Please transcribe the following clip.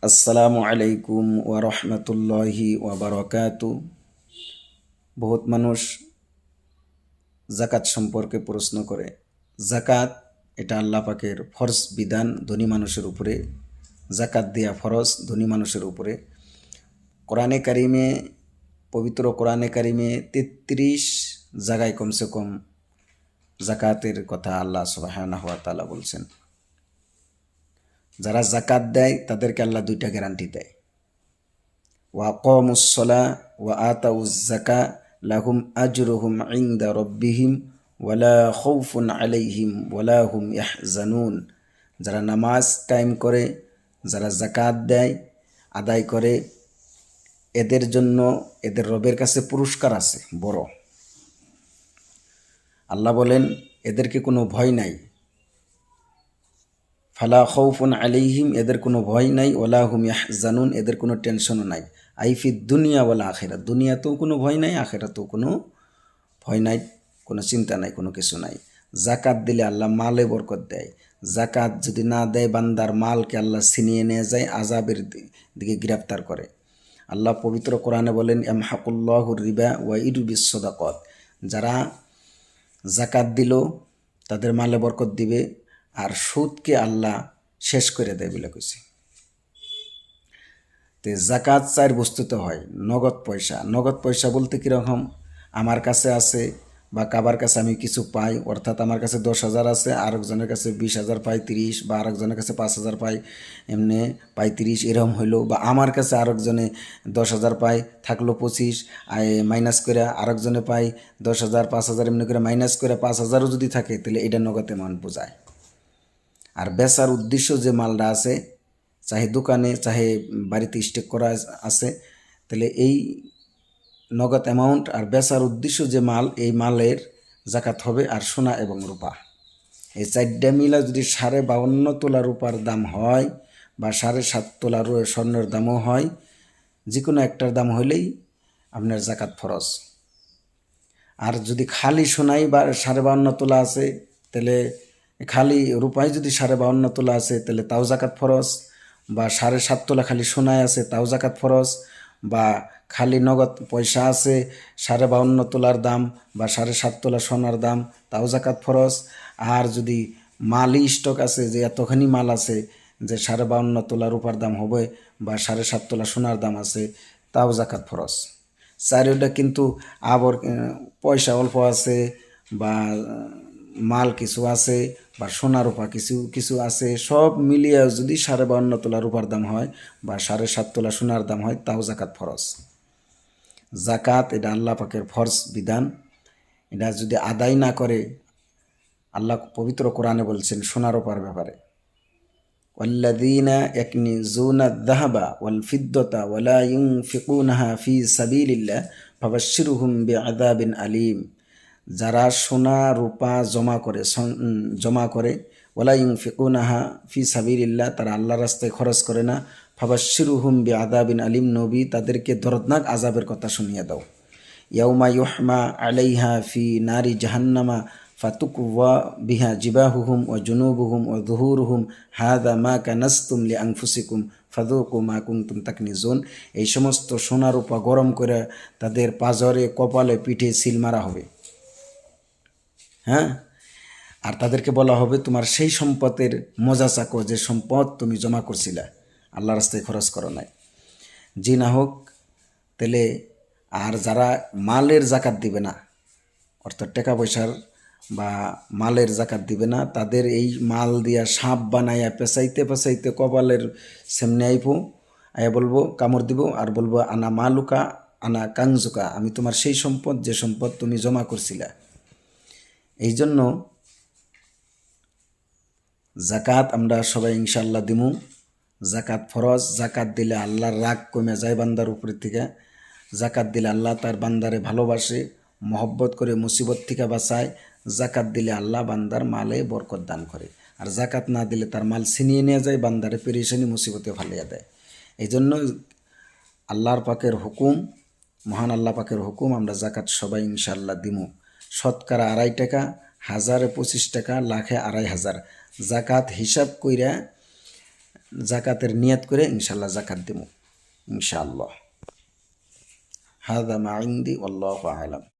আসসালামু আলাইকুম ওয়া রাহমাতুল্লাহি ওয়া বারাকাতু। বহুত মানুষ জাকাত সম্পর্কে প্রশ্ন করে। জাকাত এটা আল্লাহ পাকের ফরজ বিধান ধনী মানুষের উপরে। জাকাত দেয়া ফরজ ধনী মানুষের উপরে। কোরআনে কারিমে, পবিত্র কোরআনে কারিমে ৩৩ জায়গায় কমসে কম জাকাতের কথা আল্লাহ সুবহানাহু ওয়া তাআলা বলছেন। যারা জাকাত দেয় তাদেরকে আল্লাহ দুইটা গ্যারান্টি দেয়। ওয়াকামুস সালাহ ওয়া আতাউজ যাকা লাহুম আজরুহুম ইনদা রাব্বিহিম ওয়ালা খাউফুন আলাইহিম ওয়ালা হুম ইয়াহজানুন। যারা নামাজ কায়েম করে, যারা যাকাত দেয়, আদায় করে, এদের জন্য এদের রবের কাছে পুরস্কার আছে বড়। আল্লাহ বলেন এদেরকে কোনো ভয় নাই। ফালা খাউফুন আলাইহিম, এদের কোনো ভয় নাই, ওয়ালা হুম ইয়াহজানুন, এদের কোনো টেনশনও নাই। আইফিদ দুনিয়া ওয়ালা আখিরাত, দুনিয়াতেও কোনো ভয় নাই, আখিরাতেও কোনো ভয় নাই, কোনো চিন্তা নাই, কোনো কিছু নাই। জাকাত দিলে আল্লাহ মালে বরকত দেয়। জাকাত যদি না দেয় বান্দার মালকে আল্লাহ ছিনিয়ে নিয়ে যায়, আযাবের দিকে গ্রেফতার করে। আল্লাহ পবিত্র কোরআনে বলেন ইয়ামহাকুল্লাহুর রিবা ওয়া ইরবিস সাদাকাত, যারা জাকাত দিল তাদের মালে বরকত দিবে আর সুদকে আল্লাহ শেষ করে দেয় বলে কইছে। তো জাকাত চার বস্তুতে হয়। নগদ পয়সা, নগদ পয়সা বলতে কীরকম, আমার কাছে আছে বা কাবার কাছে আমি কিছু পাই, অর্থাৎ আমার কাছে 10,000 আছে, আরেকজনের কাছে 20,000 পাই 30, বা আরেকজনের কাছে 5,000 পাই, এমনি পাই 30, এরকম হইলো। বা আমার কাছে আরেকজনে 10,000 পাই, থাকলো 25, মাইনাস করে আরেকজনে পাই 10,000 5,000, এমনি করে মাইনাস করে 5,000ও যদি থাকে তাহলে এটা নগদ অ্যামাউন্ট বোঝায়। আর বেচার উদ্দেশ্য যে মালটা আছে, চাহে দোকানে চাহে বাড়িতে স্টক করা আছে, তাহলে এই নগদ অ্যামাউন্ট আর বেচার উদ্দেশ্য যে মাল, এই মালের জাকাত হবে। আর সোনা এবং রূপা, এই চারটা মিলা যদি 52.5 তোলা রূপার দাম হয় বা 7.5 তোলা স্বর্ণের দামও হয়, যে কোনো একটার দাম হইলেই আপনার জাকাত ফরজ। আর যদি খালি সোনাই বা 52.5 তোলা আছে, তাহলে খালি রূপাই যদি 52.5 তোলা আছে তাহলে তাও জাকাত ফরজ। বা 7.5 তোলা খালি সোনায় আছে তাও জাকাত ফরজ। বা খালি নগদ পয়সা আছে 52.5 তোলার দাম বা 7.5 তোলা সোনার দাম, তাও জাকাত ফরজ। আর যদি মালই স্টক আছে, যে এতখানি মাল আছে যে 52.5 তোলা রূপার দাম হবে বা 7.5 তোলা সোনার দাম আছে, তাও জাকাত ফরজ। চারিটা কিন্তু আবার পয়সা অল্প আছে বা মাল কিছু আছে বা সোনা রূপা কিছু কিছু আছে, সব মিলিয়ে যদি 52.5 তোলা রূপার দাম হয় বা 7.5 তোলা সোনার দাম হয়, তাও জাকাত ফরজ। জাকাত এটা আল্লাহ পাকের ফরজ বিধান। এটা যদি আদায় না করে, আল্লাহ পবিত্র কোরআনে বলছেন সোনা রূপার ব্যাপারে, ওয়াল্লাযীনা ইয়াকনিজুনা আয-যাহাবা ওয়াল ফিদ্দাতা ওয়ালা ইউনফিকুনাহা ফি সাবিলিল্লাহ ফাবাশশিরহুম বিআযাবিন আলীম। যারা সোনা রূপা জমা করে ওয়ালা ইউনফিকুনাহা ফি সাবিলিল্লাহ, তারা আল্লাহর রাস্তায় খরচ করে না, ফাবাশশিরহুম বিআযাবিন আলীম, নবী তাদেরকে দর্দনাক আযাবের কথা শুনিয়ে দাও। ইয়াউমা ইউহমা আলাইহা ফি নারি জাহান্নামা ফাতুকওয়া বিহা জিবাহুহুম ওয়া জুনুবুহুম ওয়া যুহুরুহুম হাযা মা কানাজতুম লিআনফুসিকুম ফাযুকু মা কুনতুম তাকনিজুন। এই সমস্ত সোনা রূপা গরম করে তাদের পাজরে, কপালে, পিঠে সিল মারা হবে। হ্যাঁ, আর তাদেরকে বলা হবে তোমার সেই সম্পদের মজা চাকো যে সম্পদ তুমি জমা করছিলা, আল্লাহ রাস্তায় খরচ করো নাই। জি না হোক, তাহলে আর যারা মালের জাকাত দিবে না, অর্থাৎ টাকা পয়সার বা মালের জাকাত দিবে না, তাদের এই মাল দিয়া সাপ বানাইয়া পেঁচাইতে পেঁচাইতে কপালের সামনে আইবো, আয়া বলবো, কামড় দিব আর বলবো আনা মালুকা আনা কাংজুকা, আমি তোমার সেই সম্পদ যে সম্পদ তুমি জমা করছিলা। এই জন্য জাকাত আমরা সবাই ইনশাল্লাহ দিমু। জাকাত ফরজ। জাকাত দিলে আল্লাহর রাগ কমে যায় বান্দার উপরে থেকে। জাকাত দিলে আল্লাহ তার বান্দারে ভালোবাসে, মহব্বত করে, মুসিবত থেকে বাঁচায়। জাকাত দিলে আল্লাহ বান্দার মালে বরকত দান করে। আর জাকাত না দিলে তার মাল ছিনিয়ে নিয়ে যায়, বান্দারে পেরেশানি মুসিবতে ফালিয়ে দেয়। এই জন্য আল্লাহর পাকের হুকুম, মহান আল্লাহ পাকের হুকুম, আমরা জাকাত সবাই ইনশাল্লাহ দিমু। শতকরা 2.5 টাকা, হাজারে 25 টাকা, লাখে 2.5 হাজার। জাকাত হিসাব কইরা জাকাতের নিয়াত করে ইনশাল্লাহ জাকাত দেব ইনশাআল্লাহ। হাদা মা ইনদি ওয়াল্লাহু আলাম।